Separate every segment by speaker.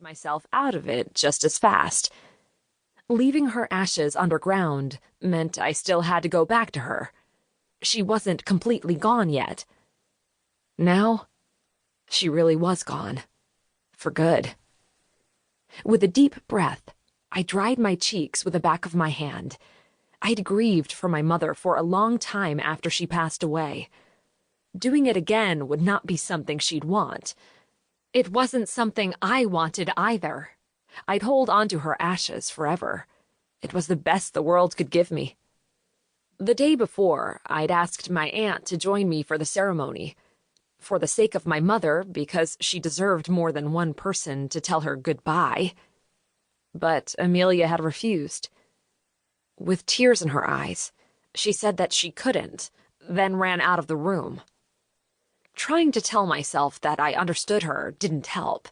Speaker 1: myself out of it just as fast. Leaving her ashes underground meant I still had to go back to her. She wasn't completely gone yet. Now, she really was gone. For good. With a deep breath, I dried my cheeks with the back of my hand. I'd grieved for my mother for a long time after she passed away. Doing it again would not be something she'd want. It wasn't something I wanted either. I'd hold on to her ashes forever. It was the best the world could give me. The day before, I'd asked my aunt to join me for the ceremony. For the sake of my mother, because she deserved more than one person to tell her goodbye. But Amelia had refused. With tears in her eyes, she said that she couldn't, then ran out of the room. Trying to tell myself that I understood her didn't help.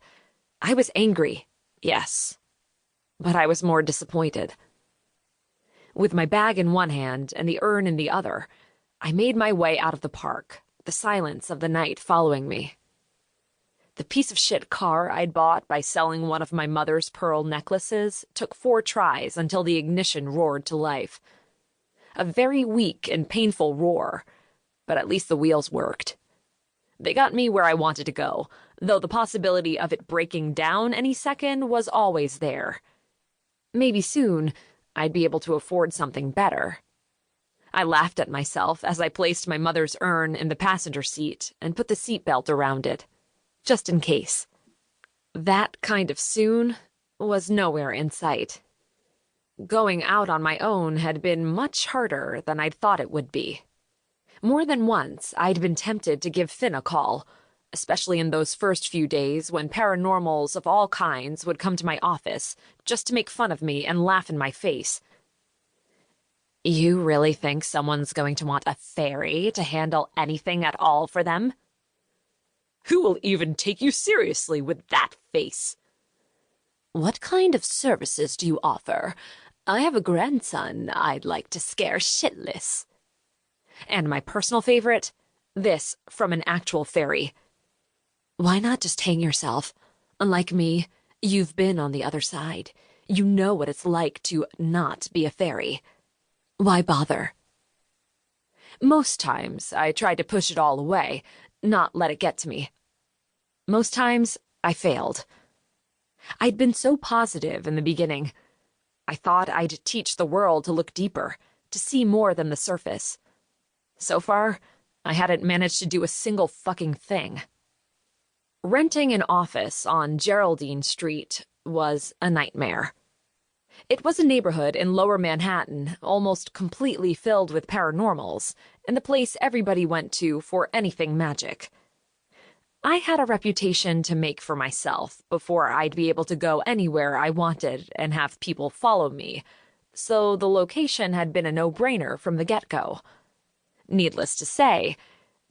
Speaker 1: I was angry, yes, but I was more disappointed. With my bag in one hand and the urn in the other, I made my way out of the park, the silence of the night following me. The piece of shit car I'd bought by selling one of my mother's pearl necklaces took 4 tries until the ignition roared to life. A very weak and painful roar, but at least the wheels worked. They got me where I wanted to go, though the possibility of it breaking down any second was always there. Maybe soon, I'd be able to afford something better. I laughed at myself as I placed my mother's urn in the passenger seat and put the seatbelt around it, just in case. That kind of soon was nowhere in sight. Going out on my own had been much harder than I'd thought it would be. More than once, I'd been tempted to give Finn a call, especially in those first few days when paranormals of all kinds would come to my office just to make fun of me and laugh in my face. You really think someone's going to want a fairy to handle anything at all for them? Who will even take you seriously with that face? What kind of services do you offer? I have a grandson I'd like to scare shitless. And my personal favorite? This from an actual fairy. Why not just hang yourself? Unlike me, you've been on the other side. You know what it's like to not be a fairy. Why bother? Most times, I tried to push it all away, not let it get to me. Most times, I failed. I'd been so positive in the beginning. I thought I'd teach the world to look deeper, to see more than the surface. So far, I hadn't managed to do a single fucking thing. Renting an office on Geraldine Street was a nightmare. It was a neighborhood in Lower Manhattan, almost completely filled with paranormals, and the place everybody went to for anything magic. I had a reputation to make for myself before I'd be able to go anywhere I wanted and have people follow me, so the location had been a no-brainer from the get-go. Needless to say,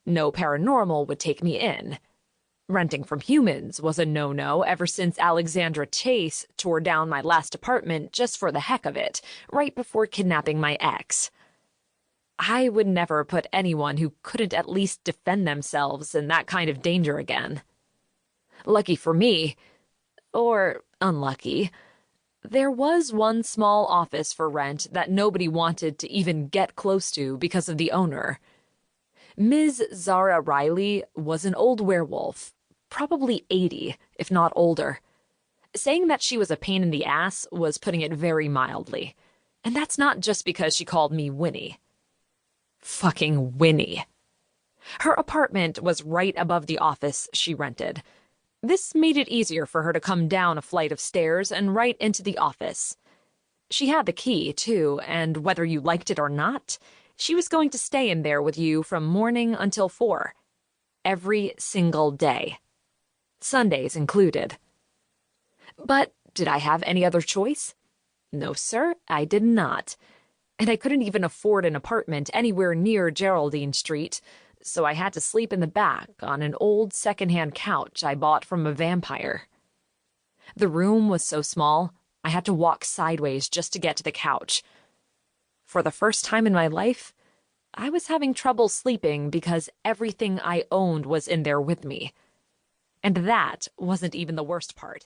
Speaker 1: no paranormal would take me in. Renting from humans was a no-no ever since Alexandra Chase tore down my last apartment just for the heck of it, right before kidnapping my ex. I would never put anyone who couldn't at least defend themselves in that kind of danger again. Lucky for me, or unlucky, there was one small office for rent that nobody wanted to even get close to because of the owner. Ms. Zara Riley was an old werewolf, probably 80, if not older. Saying that she was a pain in the ass was putting it very mildly. And that's not just because she called me Winnie. Fucking Winnie. Her apartment was right above the office she rented. This made it easier for her to come down a flight of stairs and right into the office. She had the key, too, and whether you liked it or not, she was going to stay in there with you from morning until 4. Every single day. Sundays included. But did I have any other choice? No, sir, I did not. And I couldn't even afford an apartment anywhere near Geraldine Street, so I had to sleep in the back on an old secondhand couch I bought from a vampire. The room was so small, I had to walk sideways just to get to the couch. For the first time in my life, I was having trouble sleeping because everything I owned was in there with me. And that wasn't even the worst part.